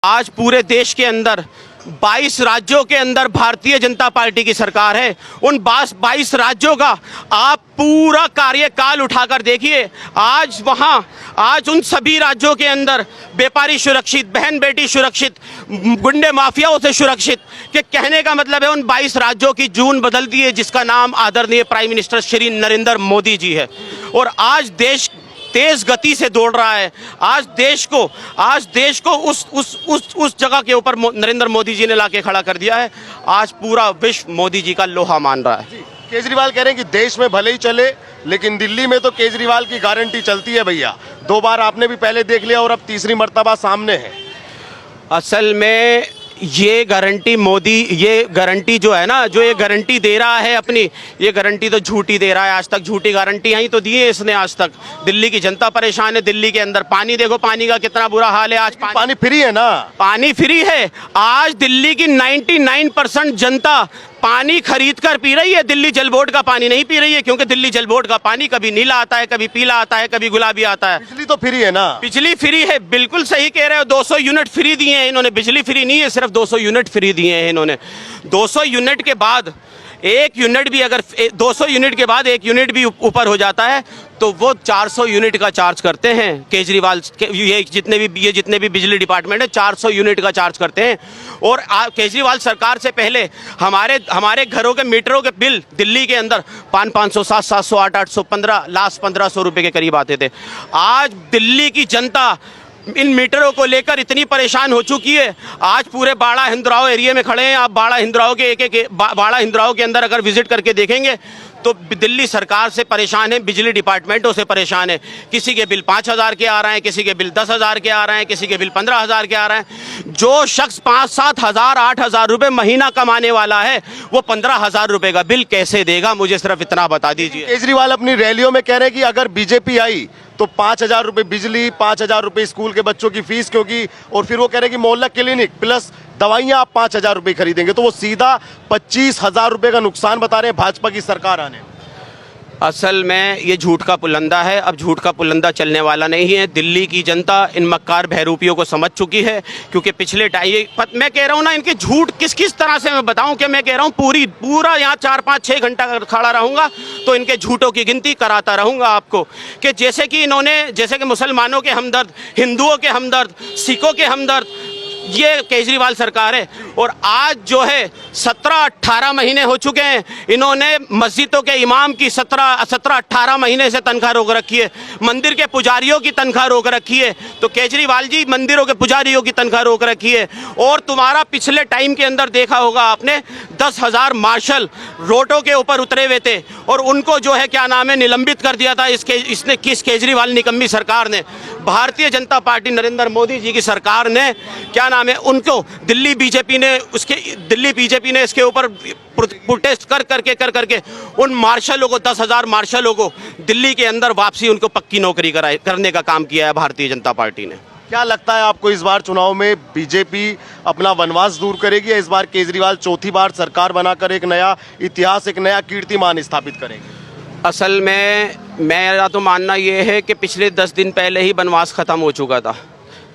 आज पूरे देश के अंदर 22 राज्यों के अंदर भारतीय जनता पार्टी की सरकार है। उन 22 राज्यों का आप पूरा कार्यकाल उठाकर देखिए। आज उन सभी राज्यों के अंदर व्यापारी सुरक्षित, बहन बेटी सुरक्षित, गुंडे माफियाओं से सुरक्षित। कि कहने का मतलब है उन 22 राज्यों की जून बदल दी है, जिसका नाम आदरणीय प्राइम मिनिस्टर श्री नरेंद्र मोदी जी है। और आज देश तेज गति से दौड़ रहा है। आज देश को उस जगह के ऊपर नरेंद्र मोदी जी ने लाके खड़ा कर दिया है। आज पूरा विश्व मोदी जी का लोहा मान रहा है। केजरीवाल कह रहे हैं कि देश में भले ही चले, लेकिन दिल्ली में तो केजरीवाल की गारंटी चलती है भैया। 2 बार आपने भी पहले देख लिया और अब तीसरी मर्तबा सामने है। असल में ये गारंटी जो है ना, जो ये गारंटी दे रहा है अपनी, ये गारंटी तो झूठी दे रहा है। आज तक झूठी गारंटियां ही तो दी है इसने आज तक। दिल्ली की जनता परेशान है। दिल्ली के अंदर पानी देखो, पानी का कितना बुरा हाल है। आज पानी फ्री है ना, पानी फ्री है। आज दिल्ली की 99% जनता पानी खरीद कर पी रही है। दिल्ली जल बोर्ड का पानी नहीं पी रही है, क्योंकि दिल्ली जल बोर्ड का पानी कभी नीला आता है, कभी पीला आता है, कभी गुलाबी आता है। बिजली तो फ्री है ना, बिजली फ्री है, बिल्कुल सही कह रहे हो। 200 यूनिट फ्री दिए हैं इन्होंने। बिजली फ्री नहीं है, सिर्फ 200 यूनिट फ्री दिए हैं इन्होंने। 200 यूनिट के बाद एक यूनिट भी, अगर 200 यूनिट के बाद एक यूनिट भी ऊपर हो जाता है तो वो 400 यूनिट का चार्ज करते हैं केजरीवाल। ये जितने भी बिजली डिपार्टमेंट है 400 यूनिट का चार्ज करते हैं। और केजरीवाल सरकार से पहले हमारे घरों के मीटरों के बिल दिल्ली के अंदर 500, 700, 800, 15 लास्ट 1500 रुपए के करीब आते थे। आज दिल्ली की जनता इन मीटरों को लेकर इतनी परेशान हो चुकी है। आज पूरे बाड़ा हिंदराव एरिया में खड़े हैं आप। बाड़ा हिंदराव के अंदर अगर विजिट करके देखेंगे तो दिल्ली सरकार से परेशान है, बिजली डिपार्टमेंटों से परेशान है। किसी के बिल 5000 के आ रहे हैं, किसी के बिल 10,000 के आ रहे हैं, किसी के बिल 15,000 के आ रहे हैं। जो शख्स 5-7 हज़ार 8,000 रुपये महीना कमाने वाला है, वो 15,000 रुपये का बिल कैसे देगा? मुझे सिर्फ इतना बता दीजिए। केजरीवाल अपनी रैलियों में कह रहे हैं कि अगर बीजेपी आई तो 5,000 रुपये बिजली, 5,000 रुपये स्कूल के बच्चों की फीस, क्योंकि और फिर वो कह रहे हैं कि मोहल्ला क्लिनिक प्लस दवाइयां आप 5,000 रुपये खरीदेंगे, तो वो सीधा 25,000 रुपये का नुकसान बता रहे हैं भाजपा की सरकार आने। असल में ये झूठ का पुलंदा है। अब झूठ का पुलंदा चलने वाला नहीं है। दिल्ली की जनता इन मक्कार बहरूपियों को समझ चुकी है, क्योंकि पिछले मैं कह रहा हूँ ना, इनके झूठ किस तरह से मैं बताऊँ कि मैं कह रहा हूँ पूरा यहाँ 4-5-6 घंटा खड़ा रहूँगा तो इनके झूठों की गिनती कराता रहूँगा आपको। कि जैसे कि मुसलमानों के हमदर्द, हिंदुओं के हमदर्द, सिखों के हमदर्द ये केजरीवाल सरकार है। और आज जो है 17-18 महीने हो चुके हैं, इन्होंने मस्जिदों के इमाम की 17-18 महीने से तनख्वाह रोक रखी है। मंदिर के पुजारियों की तनख्वाह रोक रखी है। तो केजरीवाल जी मंदिरों के पुजारियों की तनख्वाह रोक रखी है। और तुम्हारा पिछले टाइम के अंदर देखा होगा आपने, 10,000 मार्शल रोडों के ऊपर उतरे हुए थे और उनको जो है क्या नाम है निलंबित कर दिया था किस केजरीवाल निकम्मी सरकार ने। भारतीय जनता पार्टी नरेंद्र मोदी जी की सरकार ने क्या नाम है उनको दिल्ली बीजेपी ने इसके ऊपर प्रोटेस्ट कर करके उन मार्शलों को 10,000 मार्शलों को दिल्ली के अंदर वापसी उनको पक्की नौकरी करने का काम किया है भारतीय जनता पार्टी ने। क्या लगता है आपको, इस बार चुनाव में बीजेपी अपना वनवास दूर करेगी या इस बार केजरीवाल चौथी बार सरकार बनाकर एक नया इतिहास, एक नया कीर्तिमान स्थापित करेंगे? असल में मेरा तो मानना ये है कि पिछले 10 दिन पहले ही वनवास खत्म हो चुका था।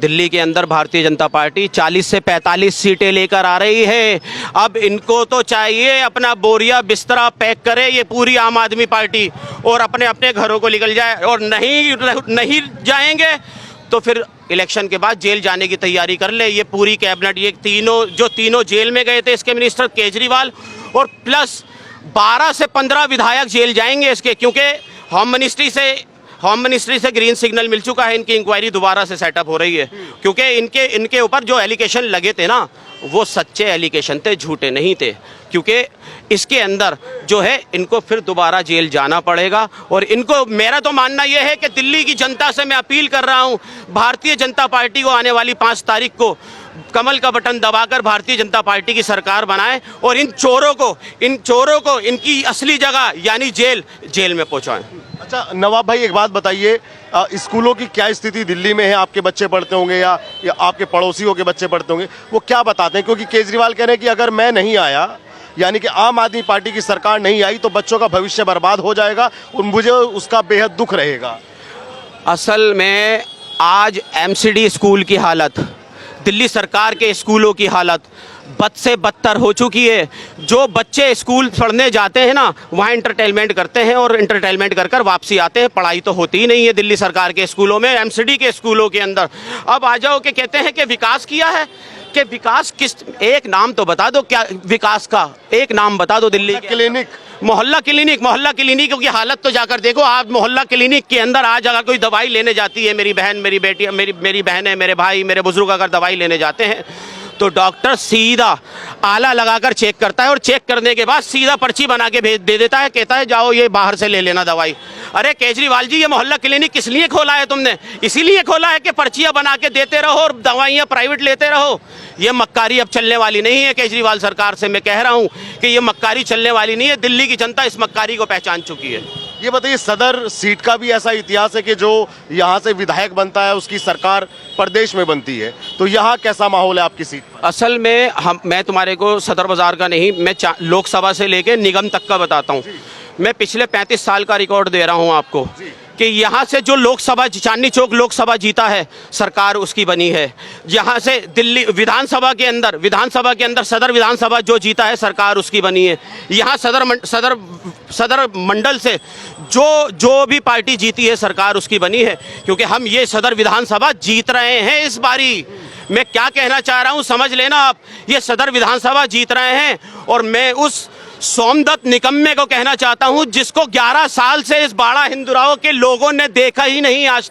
दिल्ली के अंदर भारतीय जनता पार्टी 40 से 45 सीटें लेकर आ रही है। अब इनको तो चाहिए अपना बोरिया बिस्तरा पैक करे ये पूरी आम आदमी पार्टी और अपने अपने घरों को निकल जाए। और नहीं जाएंगे तो फिर इलेक्शन के बाद जेल जाने की तैयारी कर ले ये पूरी कैबिनेट। ये तीनों जेल में गए थे इसके मिनिस्टर केजरीवाल, और प्लस 12 से 15 विधायक जेल जाएंगे इसके, क्योंकि होम मिनिस्ट्री से ग्रीन सिग्नल मिल चुका है। इनकी इंक्वायरी दोबारा से सेटअप हो रही है, क्योंकि इनके ऊपर जो एलिगेशन लगे थे ना, वो सच्चे एलिगेशन थे, झूठे नहीं थे। क्योंकि इसके अंदर जो है इनको फिर दोबारा जेल जाना पड़ेगा। और इनको, मेरा तो मानना यह है कि दिल्ली की जनता से मैं अपील कर रहा हूँ, भारतीय जनता पार्टी को आने वाली 5 तारीख को कमल का बटन दबाकर भारतीय जनता पार्टी की सरकार बनाएं और इन चोरों को इनकी असली जगह यानी जेल में पहुंचाएं। अच्छा नवाब भाई, एक बात बताइए, स्कूलों की क्या स्थिति दिल्ली में है? आपके बच्चे पढ़ते होंगे या आपके पड़ोसियों के बच्चे पढ़ते होंगे, वो क्या बताते हैं? क्योंकि केजरीवाल कह रहे हैं कि अगर मैं नहीं आया, यानी कि आम आदमी पार्टी की सरकार नहीं आई, तो बच्चों का भविष्य बर्बाद हो जाएगा और मुझे उसका बेहद दुख रहेगा। असल में आज MCD स्कूल की हालत दिल्ली सरकार के स्कूलों की हालत बद से बदतर हो चुकी है। जो बच्चे स्कूल पढ़ने जाते हैं ना, वहाँ इंटरटेनमेंट करते हैं और इंटरटेनमेंट कर कर वापसी आते हैं। पढ़ाई तो होती ही नहीं है दिल्ली सरकार के स्कूलों में, एमसीडी के स्कूलों के अंदर। अब आ जाओ कि कहते हैं कि विकास किया है, कि विकास किस, एक नाम तो बता दो, क्या विकास का एक नाम बता दो दिल्ली के। क्लिनिक, मोहल्ला क्लिनिक की हालत तो जाकर देखो आप। मोहल्ला क्लिनिक के अंदर आज अगर कोई दवाई लेने जाती है, मेरी बहन, मेरी बेटी, मेरी बहन है, मेरे भाई, मेरे बुजुर्ग अगर दवाई लेने जाते हैं तो डॉक्टर सीधा आला लगाकर चेक करता है और चेक करने के बाद सीधा पर्ची बना के भेज दे देता है, कहता है जाओ ये बाहर से ले लेना दवाई। अरे केजरीवाल जी, ये मोहल्ला क्लिनिक किस लिए खोला है तुमने? इसीलिए खोला है कि पर्चियां बना के देते रहो और दवाइयां प्राइवेट लेते रहो। ये मक्कारी अब चलने वाली नहीं है। केजरीवाल सरकार से मैं कह रहा हूं कि ये मक्कारी चलने वाली नहीं है। दिल्ली की जनता इस मक्कारी को पहचान चुकी है। ये बताइए, सदर सीट का भी ऐसा इतिहास है कि जो यहाँ से विधायक बनता है उसकी सरकार प्रदेश में बनती है, तो यहाँ कैसा माहौल है आपकी सीट पर? असल में मैं तुम्हारे को सदर बाजार का नहीं, मैं लोकसभा से लेके निगम तक का बताता हूँ। मैं पिछले 35 साल का रिकॉर्ड दे रहा हूँ आपको कि यहाँ से जो लोकसभा, चांदनी चौक लोकसभा जीता है, सरकार उसकी बनी है। यहाँ से दिल्ली विधानसभा के अंदर सदर विधानसभा जो जीता है, सरकार उसकी बनी है। यहाँ सदर मंडल से जो भी पार्टी जीती है, सरकार उसकी बनी है। क्योंकि हम ये सदर विधानसभा जीत रहे हैं इस बारी। मैं क्या कहना चाह रहा हूँ समझ लेना आप, ये सदर विधानसभा जीत रहे हैं और मैं उस सोमदत्त निकम्मे को कहना चाहता हूं जिसको 11 साल से इस बाड़ा हिंदुराव के लोगों ने देखा ही नहीं, आज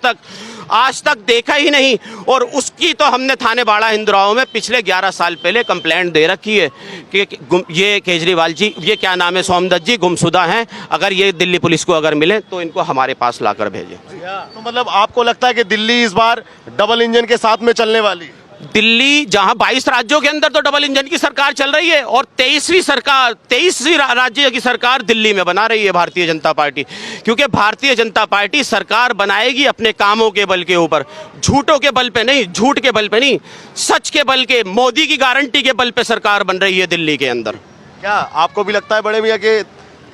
तक देखा ही नहीं। और उसकी तो हमने थाने बाड़ा हिंदुराव में पिछले 11 साल पहले कंप्लेंट दे रखी है कि ये केजरीवाल जी, ये क्या नाम है, सोमदत्त जी गुमशुदा हैं। अगर ये दिल्ली पुलिस को अगर मिले तो इनको हमारे पास लाकर भेजें। तो मतलब आपको लगता है कि दिल्ली इस बार डबल इंजन के साथ में चलने वाली है? दिल्ली जहां 22 राज्यों के अंदर तो डबल इंजन की सरकार चल रही है और 23वीं राज्य की सरकार दिल्ली में बना रही है भारतीय जनता पार्टी। क्योंकि भारतीय जनता पार्टी सरकार बनाएगी अपने कामों के बल के ऊपर, झूठों के बल पे नहीं, झूठ के बल पे नहीं, सच के बल के, मोदी की गारंटी के बल पे सरकार बन रही है दिल्ली के अंदर। क्या आपको भी लगता है बड़े भैया कि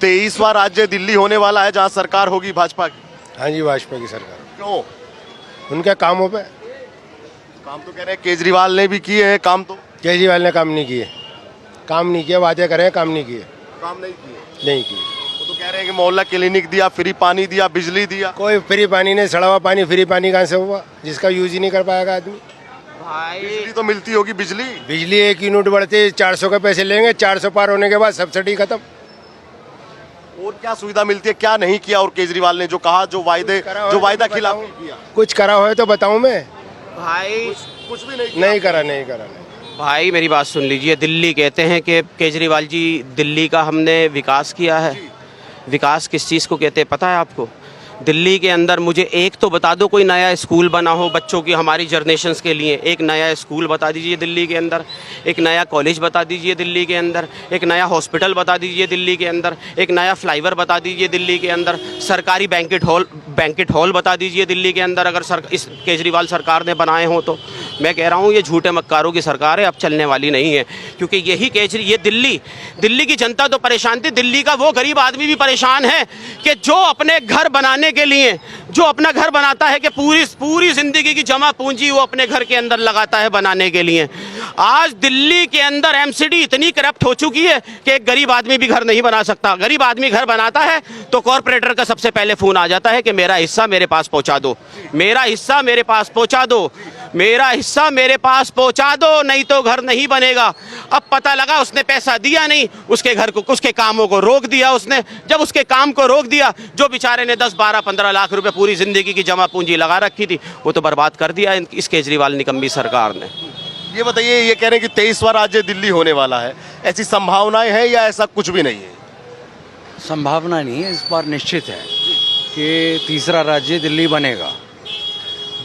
23वां राज्य दिल्ली होने वाला है जहां सरकार होगी भाजपा की? हाँ जी, भाजपा की सरकार। क्यों? उनके कामों पे। काम तो कह रहे हैं केजरीवाल ने भी किए हैं काम, तो केजरीवाल ने काम नहीं किए, वादे करे, काम नहीं किए। वो तो कह रहे हैं कि मोहल्ला क्लिनिक दिया, फ्री पानी दिया, बिजली दिया। कोई फ्री पानी नहीं, सड़ा हुआ पानी। फ्री पानी कहाँ से हुआ जिसका यूज ही नहीं कर पाएगा आदमी? बिजली तो मिलती होगी। बिजली 1 यूनिट बढ़ते 400 के पैसे लेंगे, 400 पार होने के बाद सब्सिडी खत्म। और क्या सुविधा मिलती है, क्या नहीं किया? और केजरीवाल ने जो कहा, जो वायदा खिलाफ किया, कुछ करा हो तो बताऊं मैं? भाई कुछ भी नहीं करा। भाई मेरी बात सुन लीजिए। दिल्ली कहते हैं कि केजरीवाल जी, दिल्ली का हमने विकास किया है। विकास किस चीज़ को कहते हैं पता है आपको? दिल्ली के अंदर मुझे एक तो बता दो कोई नया स्कूल बना हो बच्चों की, हमारी जनरेशन्स के लिए। एक नया स्कूल बता दीजिए दिल्ली के अंदर, एक नया कॉलेज बता दीजिए दिल्ली के अंदर, एक नया हॉस्पिटल बता दीजिए दिल्ली के अंदर, एक नया फ्लाईओवर बता दीजिए दिल्ली के अंदर, सरकारी बैंकेट हॉल बता दीजिए दिल्ली के अंदर, अगर इस केजरीवाल सरकार ने बनाए हों तो। मैं कह रहा हूँ ये झूठे मक्कारों की सरकार है, अब चलने वाली नहीं है। क्योंकि ये दिल्ली की जनता तो परेशान थी। दिल्ली का वो गरीब आदमी भी परेशान है कि जो अपने घर बनाने के लिए, जो अपना घर बनाता है कि पूरी जिंदगी की जमा पूंजी वो अपने घर के अंदर लगाता है बनाने के लिए। आज दिल्ली के अंदर एमसीडी इतनी करप्ट हो चुकी है कि एक गरीब आदमी भी घर नहीं बना सकता। गरीब आदमी घर बनाता है तो कॉर्पोरेटर का सबसे पहले फोन आ जाता है कि मेरा हिस्सा मेरे पास पहुंचा दो, मेरा हिस्सा मेरे पास पहुंचा दो, मेरा हिस्सा मेरे पास पहुंचा दो, नहीं तो घर नहीं बनेगा। अब पता लगा उसने पैसा दिया नहीं, उसके घर को, उसके कामों को रोक दिया उसने। जब उसके काम को रोक दिया, जो बेचारे ने 10, 12, 15 लाख रुपए पूरी जिंदगी की जमा पूंजी लगा रखी थी, वो तो बर्बाद कर दिया इस केजरीवाल निकम्मी सरकार ने। ये बताइए, ये कह रहे हैं कि 23वां राज्य दिल्ली होने वाला है, ऐसी संभावनाएं हैं या ऐसा कुछ भी नहीं है? संभावना नहीं है, इस बार निश्चित है कि तीसरा राज्य दिल्ली बनेगा।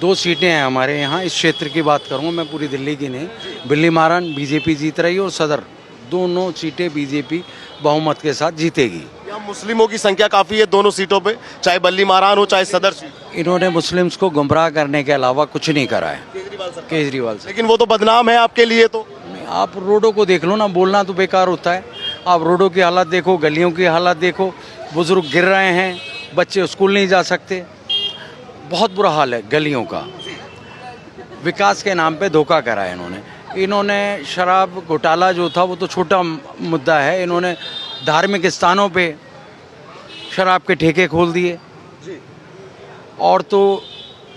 2 सीटें हैं हमारे यहाँ। इस क्षेत्र की बात करूँ मैं, पूरी दिल्ली की नहीं। बिल्लीमारन बीजेपी जीत रही है और सदर, दोनों सीटें बीजेपी बहुमत के साथ जीतेगी। यहाँ मुस्लिमों की संख्या काफी है दोनों सीटों पे, चाहे बल्लीमारान हो चाहे सदर सीट। इन्होंने मुस्लिम्स को गुमराह करने के अलावा कुछ नहीं करा है केजरीवाल से। लेकिन वो तो बदनाम है आपके लिए। तो आप रोडों को देख लो ना, बोलना तो बेकार होता है। आप रोडों की हालत देखो, गलियों की हालत देखो, बुजुर्ग गिर रहे हैं, बच्चे स्कूल नहीं जा सकते, बहुत बुरा हाल है गलियों का। विकास के नाम पे धोखा करा है इन्होंने शराब घोटाला जो था वो तो छोटा मुद्दा है, इन्होंने धार्मिक स्थानों पे शराब के ठेके खोल दिए और तो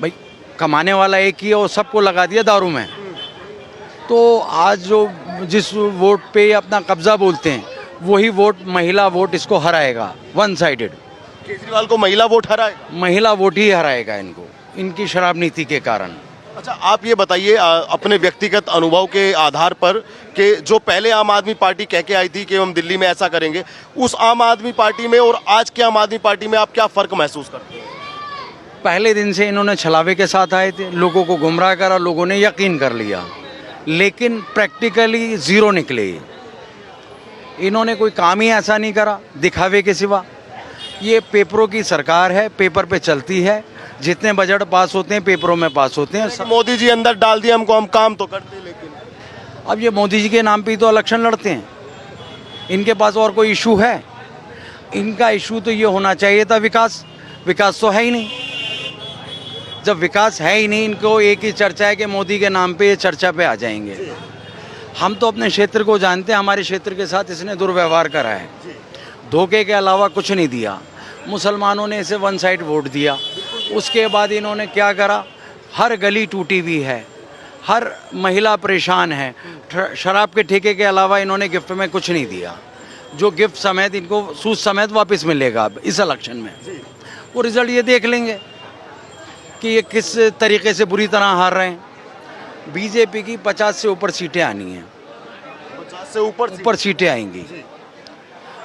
भाई कमाने वाला एक ही है और सबको लगा दिया दारू में। तो आज जो जिस वोट पे अपना कब्जा बोलते हैं वही वोट महिला वोट इसको हराएगा, वन साइडेड। केजरीवाल को महिला वोट हराएगा? महिला वोट ही हराएगा इनको, इनकी शराब नीति के कारण। अच्छा, आप ये बताइए अपने व्यक्तिगत अनुभव के आधार पर कि जो पहले आम आदमी पार्टी कह के आई थी कि हम दिल्ली में ऐसा करेंगे, उस आम आदमी पार्टी में और आज के आम आदमी पार्टी में आप क्या फ़र्क महसूस करते हैं? पहले दिन से इन्होंने छलावे के साथ आए थे, लोगों को गुमराह करा, लोगों ने यकीन कर लिया, लेकिन प्रैक्टिकली ज़ीरो निकले। इन्होंने कोई काम ही ऐसा नहीं करा दिखावे के सिवा। ये पेपरों की सरकार है, पेपर पे चलती है, जितने बजट पास होते हैं पेपरों में पास होते हैं। मोदी जी अंदर डाल दिया हमको, हम काम तो करते हैं, लेकिन अब ये मोदी जी के नाम पे ही तो इलेक्शन लड़ते हैं। इनके पास और कोई इशू है? इनका इशू तो ये होना चाहिए था विकास। विकास तो है ही नहीं। जब विकास है ही नहीं, इनको एक ही चर्चा है कि मोदी के नाम पे ये चर्चा पे आ जाएंगे। हम तो अपने क्षेत्र को जानते हैं, हमारे क्षेत्र के साथ इसने दुर्व्यवहार करा है, धोखे के अलावा कुछ नहीं दिया। मुसलमानों ने इसे वन साइड वोट दिया। उसके बाद इन्होंने क्या करा, हर गली टूटी हुई है, हर महिला परेशान है। शराब के ठेके के अलावा इन्होंने गिफ्ट में कुछ नहीं दिया, जो गिफ्ट समेत इनको सूद समेत वापस मिलेगा अब इस इलेक्शन में। वो रिजल्ट ये देख लेंगे कि ये किस तरीके से बुरी तरह हार रहे हैं। बीजेपी की 50 से ऊपर सीटें आनी हैं, 50 से ऊपर सीटें आएंगी।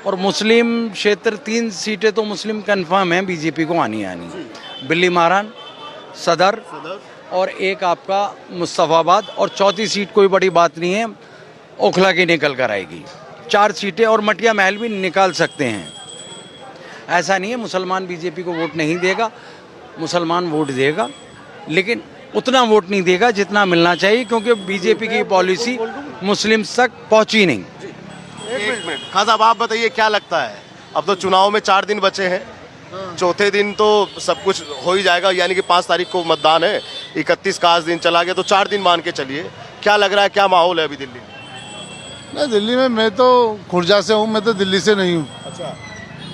और मुस्लिम क्षेत्र 3 सीटें तो मुस्लिम कंफर्म हैं बीजेपी को आनी। बिल्ली मारान, सदर और एक आपका मुस्तफ़ाबाद, और चौथी सीट कोई बड़ी बात नहीं है, ओखला की निकल कर आएगी। 4 सीटें और मटिया महल भी निकाल सकते हैं। ऐसा नहीं है मुसलमान बीजेपी को वोट नहीं देगा, मुसलमान वोट देगा, लेकिन उतना वोट नहीं देगा जितना मिलना चाहिए, क्योंकि बीजेपी की पॉलिसी मुस्लिम तक पहुंची नहीं। खान साहब, आप बताइए क्या लगता है, अब तो चुनाव में 4 दिन बचे हैं, चौथे दिन तो सब कुछ हो ही जाएगा, यानी कि 5 तारीख को मतदान है, 31 का आज दिन चला गया, तो 4 दिन मान के चलिए। क्या लग रहा है, क्या माहौल है अभी दिल्ली में? नहीं, दिल्ली में मैं तो खुर्जा से हूँ, मैं तो दिल्ली से नहीं हूँ। अच्छा,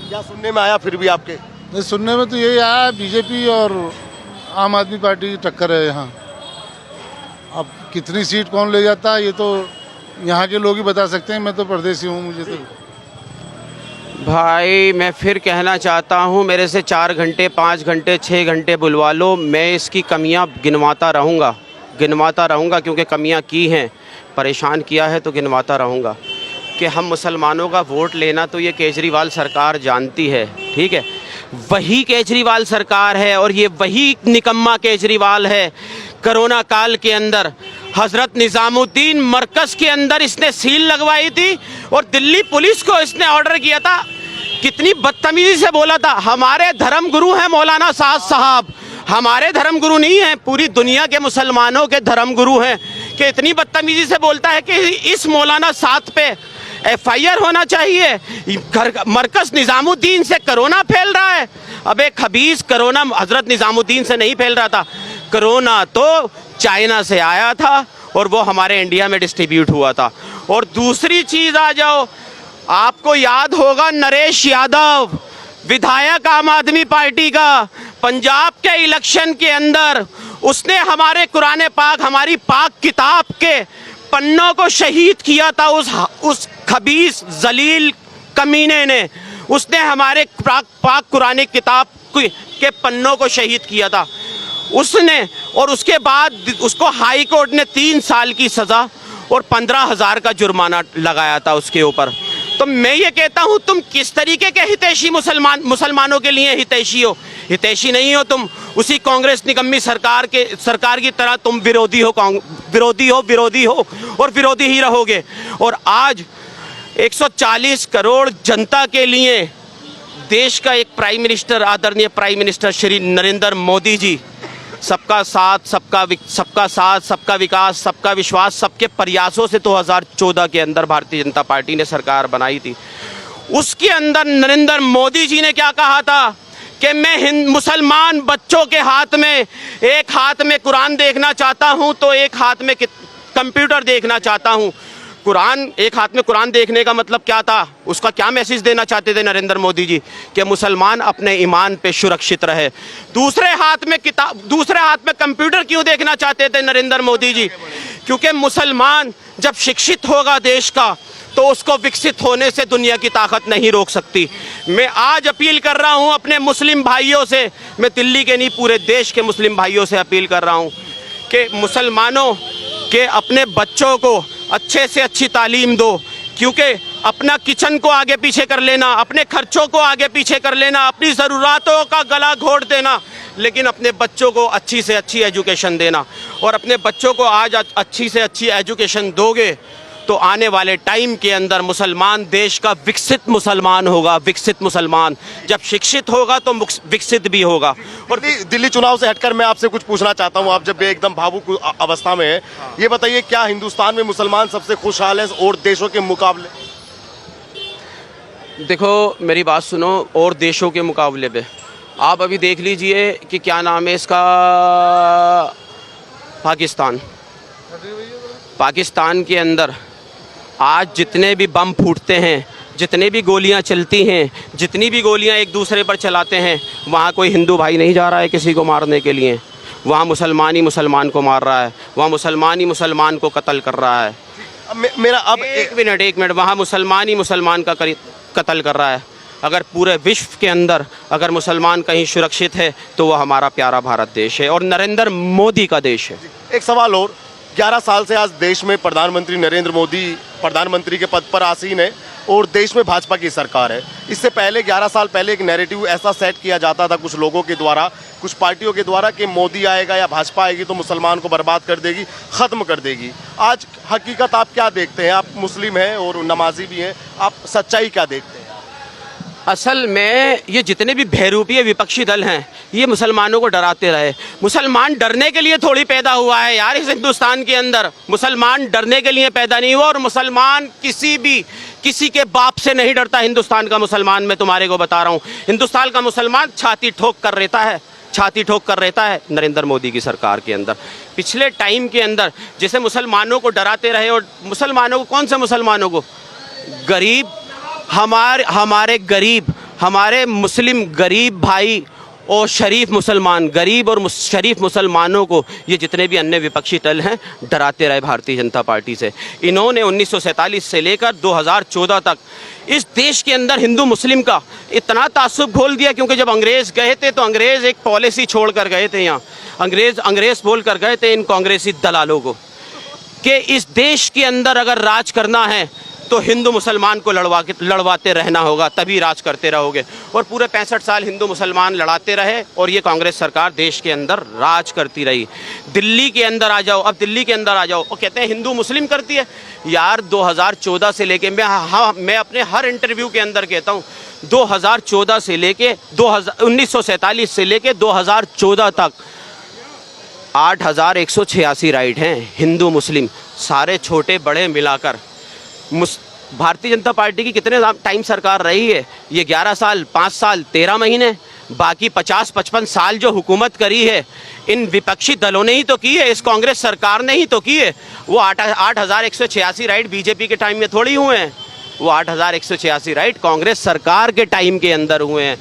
क्या सुनने में आया फिर भी आपके? नहीं, सुनने में तो यही आया, बीजेपी और आम आदमी पार्टी की टक्कर है यहाँ। अब कितनी सीट कौन ले जाता है ये तो यहाँ के लोग ही बता सकते हैं, मैं तो परदेसी हूँ। मुझे तो भाई मैं फिर कहना चाहता हूँ, मेरे से 4 घंटे 5 घंटे 6 घंटे बुलवा लो, मैं इसकी कमियाँ गिनवाता रहूँगा, क्योंकि कमियाँ की हैं, परेशान किया है तो गिनवाता रहूँगा। कि हम मुसलमानों का वोट लेना तो ये केजरीवाल सरकार जानती है, ठीक है, वही केजरीवाल सरकार है और ये वही निकम्मा केजरीवाल है। कोरोना काल के अंदर हजरत निज़ामुद्दीन मरकज़ के अंदर इसने सील लगवाई थी और दिल्ली पुलिस को इसने ऑर्डर किया था। कितनी बदतमीजी से बोला था, हमारे धर्म गुरु हैं मौलाना साद साहब, हमारे धर्म गुरु नहीं हैं, पूरी दुनिया के मुसलमानों के धर्म गुरु हैं। कि इतनी बदतमीजी से बोलता है कि इस मौलाना साद पे FIR होना चाहिए। मरकज़ निज़ामुद्दीन से कोरोना फैल रहा है। अबे खबीस, कोरोना हजरत निज़ामुद्दीन से नहीं फैल रहा था, कोरोना तो चाइना से आया था और वो हमारे इंडिया में डिस्ट्रीब्यूट हुआ था। और दूसरी चीज़ आ जाओ, आपको याद होगा नरेश यादव, विधायक आम आदमी पार्टी का, पंजाब के इलेक्शन के अंदर उसने हमारे कुरान पाक, हमारी पाक किताब के पन्नों को शहीद किया था। उस खबीस जलील कमीने ने, उसने हमारे पाक कुरान किताब के पन्नों को शहीद किया था उसने। और उसके बाद उसको हाई कोर्ट ने 3 साल की सज़ा और 15,000 का जुर्माना लगाया था उसके ऊपर। तो मैं ये कहता हूँ, तुम किस तरीके के हितैषी मुसलमानों के लिए हितैषी हो? हितैषी नहीं हो तुम, उसी कांग्रेस निकम्मी सरकार की तरह तुम विरोधी हो और विरोधी ही रहोगे। और आज 140 करोड़ जनता के लिए देश का एक प्राइम मिनिस्टर, आदरणीय प्राइम मिनिस्टर श्री नरेंद्र मोदी जी, सबका साथ सबका विकास सबका विश्वास, सबके प्रयासों से 2014 के अंदर भारतीय जनता पार्टी ने सरकार बनाई थी। उसके अंदर नरेंद्र मोदी जी ने क्या कहा था कि मैं मुसलमान बच्चों के हाथ में, एक हाथ में कुरान देखना चाहता हूं तो एक हाथ में कंप्यूटर देखना चाहता हूं। कुरान, एक हाथ में कुरान देखने का मतलब क्या था, उसका क्या मैसेज देना चाहते थे नरेंद्र मोदी जी कि मुसलमान अपने ईमान पे सुरक्षित रहे। दूसरे हाथ में किताब, दूसरे हाथ में कंप्यूटर क्यों देखना चाहते थे नरेंद्र मोदी जी? क्योंकि मुसलमान जब शिक्षित होगा देश का तो उसको विकसित होने से दुनिया की ताकत नहीं रोक सकती। मैं आज अपील कर रहा हूं अपने मुस्लिम भाइयों से, मैं दिल्ली के नहीं पूरे देश के मुस्लिम भाइयों से अपील कर रहा हूं कि मुसलमानों के अपने बच्चों को अच्छे से अच्छी तालीम दो। क्योंकि अपना किचन को आगे पीछे कर लेना, अपने खर्चों को आगे पीछे कर लेना, अपनी ज़रूरतों का गला घोट देना, लेकिन अपने बच्चों को अच्छी से अच्छी एजुकेशन देना। और अपने बच्चों को आज अच्छी से अच्छी एजुकेशन दोगे तो आने वाले टाइम के अंदर मुसलमान देश का विकसित मुसलमान होगा। विकसित मुसलमान जब शिक्षित होगा तो विकसित भी होगा। और दिल्ली चुनाव से हटकर मैं आपसे कुछ पूछना चाहता हूं, आप जब भी एकदम भावुक अवस्था में है, ये बताइए क्या हिंदुस्तान में मुसलमान सबसे खुशहाल है और देशों के मुकाबले? देखो मेरी बात सुनो, और देशों के मुकाबले पे आप अभी देख लीजिए कि क्या नाम है इसका, पाकिस्तान के अंदर आज जितने भी बम फूटते हैं, जितने भी गोलियां चलती हैं, जितनी भी गोलियां एक दूसरे पर चलाते हैं, वहाँ कोई हिंदू भाई नहीं जा रहा है किसी को मारने के लिए। वहाँ मुसलमान ही मुसलमान को मार रहा है, वहाँ मुसलमान ही मुसलमान को कत्ल कर रहा है। एक मिनट, वहाँ मुसलमान ही मुसलमान का कत्ल कर रहा है। अगर पूरे विश्व के अंदर अगर मुसलमान कहीं सुरक्षित है तो वह हमारा प्यारा भारत देश है और नरेंद्र मोदी का देश है। एक सवाल और, 11 साल से आज देश में प्रधानमंत्री नरेंद्र मोदी प्रधानमंत्री के पद पर आसीन है और देश में भाजपा की सरकार है। इससे पहले 11 साल पहले एक नैरेटिव ऐसा सेट किया जाता था कुछ लोगों के द्वारा, कुछ पार्टियों के द्वारा कि मोदी आएगा या भाजपा आएगी तो मुसलमान को बर्बाद कर देगी, ख़त्म कर देगी। आज हकीकत आप क्या देखते हैं? आप मुस्लिम हैं और नमाजी भी हैं, आप सच्चाई क्या देखते हैं? असल में ये जितने भी बहरूपीय विपक्षी दल हैं ये मुसलमानों को डराते रहे। मुसलमान डरने के लिए थोड़ी पैदा हुआ है यार इस हिंदुस्तान के अंदर। मुसलमान डरने के लिए पैदा नहीं हुआ और मुसलमान किसी के बाप से नहीं डरता। हिंदुस्तान का मुसलमान, मैं तुम्हारे को बता रहा हूँ, हिंदुस्तान का मुसलमान छाती ठोक कर रहता है नरेंद्र मोदी की सरकार के अंदर। पिछले टाइम के अंदर जैसे मुसलमानों को डराते रहे, और मुसलमानों को, कौन से मुसलमानों को? गरीब, हमारे मुस्लिम गरीब भाई और शरीफ मुसलमान, गरीब और शरीफ मुसलमानों को ये जितने भी अन्य विपक्षी दल हैं डराते रहे भारतीय जनता पार्टी से। इन्होंने 1947 से लेकर 2014 तक इस देश के अंदर हिंदू मुस्लिम का इतना तासुब घोल दिया, क्योंकि जब अंग्रेज़ गए थे तो अंग्रेज़ एक पॉलिसी छोड़ कर गए थे यहाँ। अंग्रेज़ बोल कर गए थे इन कांग्रेसी दलालों को कि इस देश के अंदर अगर राज करना है तो हिंदू मुसलमान को लड़वाते रहना होगा, तभी राज करते रहोगे। और पूरे 65 साल हिंदू मुसलमान लड़ाते रहे और ये कांग्रेस सरकार देश के अंदर राज करती रही। दिल्ली के अंदर आ जाओ, अब दिल्ली के अंदर आ जाओ, वो कहते हैं हिंदू मुस्लिम करती है। यार 2014 से लेके मैं अपने हर इंटरव्यू के अंदर कहता हूँ 2014 से लेके 1947 से लेके 2014 तक 8186 राइड हैं हिंदू मुस्लिम, सारे छोटे बड़े मिलाकर। भारतीय जनता पार्टी की कितने टाइम सरकार रही है? ये 11 साल, 5 साल, 13 महीने। बाकी 50-55 साल जो हुकूमत करी है इन विपक्षी दलों ने ही तो की है, इस कांग्रेस सरकार ने ही तो की है। वो 8186 राइड बीजेपी के टाइम में थोड़ी हुए हैं, वो 8186 राइड कांग्रेस सरकार के टाइम के अंदर हुए हैं।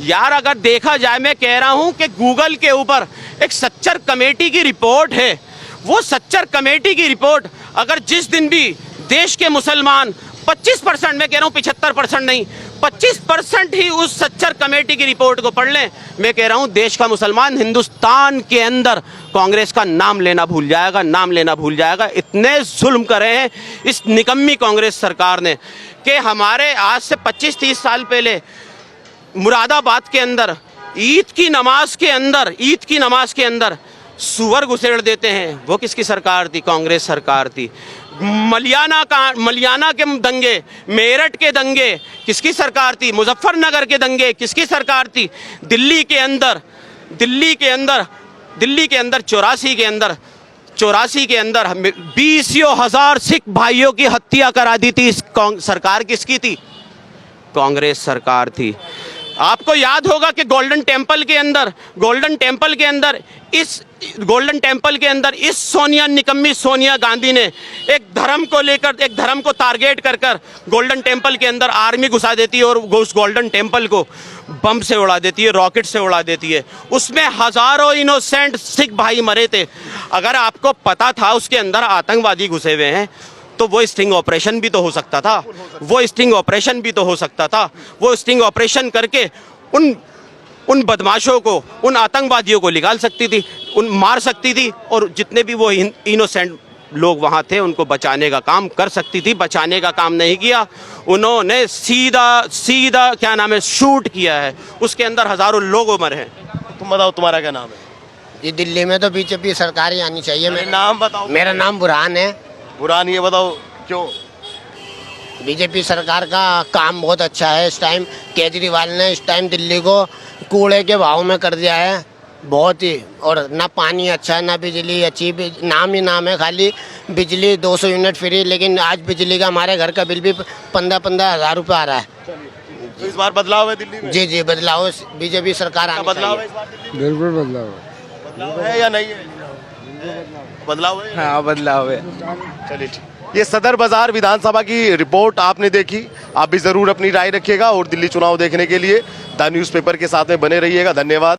यार अगर देखा जाए, मैं कह रहा हूँ कि गूगल के ऊपर एक सच्चर कमेटी की रिपोर्ट है, वो सच्चर कमेटी की रिपोर्ट अगर जिस दिन भी देश के मुसलमान 25%, मैं कह रहा हूँ 75% नहीं, 25% ही उस सच्चर कमेटी की रिपोर्ट को पढ़ लें, मैं कह रहा हूँ देश का मुसलमान हिंदुस्तान के अंदर कांग्रेस का नाम लेना भूल जाएगा। इतने जुल्म करे हैं इस निकम्मी कांग्रेस सरकार ने कि हमारे आज से 25-30 साल पहले मुरादाबाद के अंदर ईद की नमाज के अंदर सुअर घुसेड़ देते हैं। वो किसकी सरकार थी? कांग्रेस सरकार थी। मलियाना के दंगे, मेरठ के दंगे किसकी सरकार थी? मुजफ्फरनगर के दंगे किसकी सरकार थी? दिल्ली के अंदर 84 के अंदर 20,000 सिख भाइयों की हत्या करा दी थी। इस सरकार किसकी थी? कांग्रेस सरकार थी। आपको याद होगा कि गोल्डन टेम्पल के अंदर इस सोनिया निकम्मी सोनिया गांधी ने एक धर्म को टारगेट कर गोल्डन टेम्पल के अंदर आर्मी घुसा देती है और उस गोल्डन टेम्पल को बम से उड़ा देती है, रॉकेट से उड़ा देती है। उसमें हजारों इनोसेंट सिख भाई मरे थे। अगर आपको पता था उसके अंदर आतंकवादी घुसे हुए हैं तो वो स्टिंग ऑपरेशन भी तो हो सकता था। वो स्टिंग ऑपरेशन करके उन बदमाशों को, उन आतंकवादियों को निकाल सकती थी, मार सकती थी, और जितने भी वो इनोसेंट लोग वहाँ थे उनको बचाने का काम कर सकती थी। बचाने का काम नहीं किया, उन्होंने सीधा क्या नाम है, शूट किया है। उसके अंदर हजारों लोग मरे हैं। तुम बताओ, तुम्हारा क्या नाम है? ये दिल्ली में तो बीजेपी सरकार ही आनी चाहिए। मेरा नाम बताओ। मेरा नाम बुरहान है। बुरहान, ये बताओ क्यों? बीजेपी सरकार का काम बहुत अच्छा है। इस टाइम केजरीवाल ने इस टाइम दिल्ली को कूड़े के भाव में कर दिया है बहुत ही। और ना पानी अच्छा, ना बिजली अच्छी, नाम ही नाम है खाली बिजली 200 यूनिट फ्री। लेकिन आज बिजली का हमारे घर का बिल भी 15-15 हज़ार रुपये आ रहा है। तो इस बार बदलाव है दिल्ली में? जी बदलाव, बीजेपी सरकार आनी बदलाव है चाहिए। इस बार दिल्ली में? बिल्कुल बदलाव बदलाव है या नहीं है? बदलाव है? हाँ, बदलाव है। चलिए ठीक। ये सदर बाजार विधानसभा की रिपोर्ट आपने देखी। आप भी जरूर अपनी राय रखिएगा और दिल्ली चुनाव देखने के लिए द न्यूज़पेपर के साथ में बने रहिएगा। धन्यवाद।